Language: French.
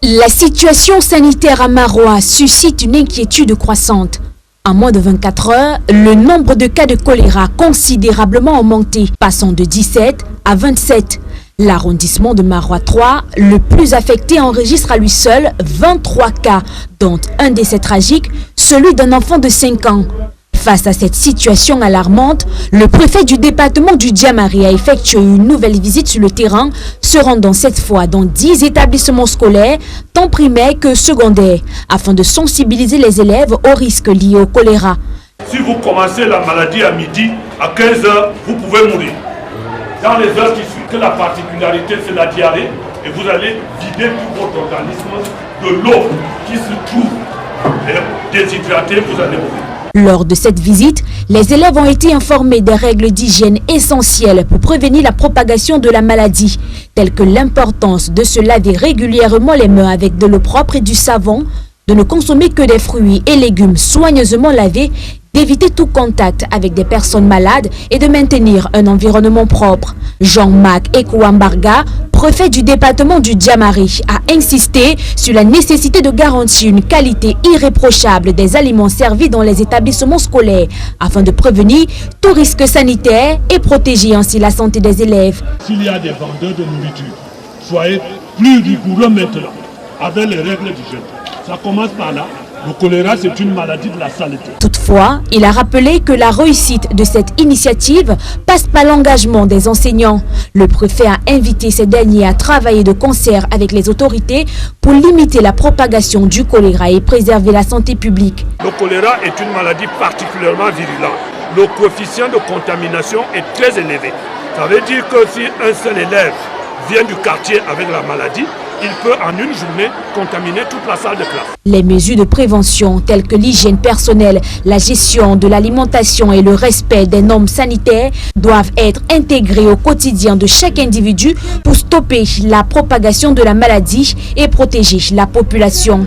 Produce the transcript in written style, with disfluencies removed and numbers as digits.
La situation sanitaire à Maroua suscite une inquiétude croissante. En moins de 24 heures, le nombre de cas de choléra a considérablement augmenté, passant de 17 à 27. L'arrondissement de Maroua 3, le plus affecté, enregistre à lui seul 23 cas, dont un décès tragique, celui d'un enfant de 5 ans. Face à cette situation alarmante, le préfet du département du Djamari a effectué une nouvelle visite sur le terrain, se rendant cette fois dans 10 établissements scolaires, tant primaires que secondaires, afin de sensibiliser les élèves aux risques liés au choléra. Si vous commencez la maladie à midi, à 15 h, vous pouvez mourir. Dans les heures qui suivent, que la particularité c'est la diarrhée, et vous allez vider tout votre organisme de l'eau qui se trouve. Et déshydraté, vous allez mourir. Lors de cette visite, les élèves ont été informés des règles d'hygiène essentielles pour prévenir la propagation de la maladie, telles que l'importance de se laver régulièrement les mains avec de l'eau propre et du savon, de ne consommer que des fruits et légumes soigneusement lavés, d'éviter tout contact avec des personnes malades et de maintenir un environnement propre. Jean-Marc Ekouambarga, préfet du département du Djamari, a insisté sur la nécessité de garantir une qualité irréprochable des aliments servis dans les établissements scolaires afin de prévenir tout risque sanitaire et protéger ainsi la santé des élèves. S'il y a des vendeurs de nourriture, soyez plus rigoureux maintenant avec les règles d'hygiène. Ça commence par là. Le choléra, c'est une maladie de la saleté. Toutefois, il a rappelé que la réussite de cette initiative passe par l'engagement des enseignants. Le préfet a invité ces derniers à travailler de concert avec les autorités pour limiter la propagation du choléra et préserver la santé publique. Le choléra est une maladie particulièrement virulente. Le coefficient de contamination est très élevé. Ça veut dire que si un seul élève vient du quartier avec la maladie, il peut en une journée contaminer toute la salle de classe. Les mesures de prévention telles que l'hygiène personnelle, la gestion de l'alimentation et le respect des normes sanitaires doivent être intégrés au quotidien de chaque individu pour stopper la propagation de la maladie et protéger la population.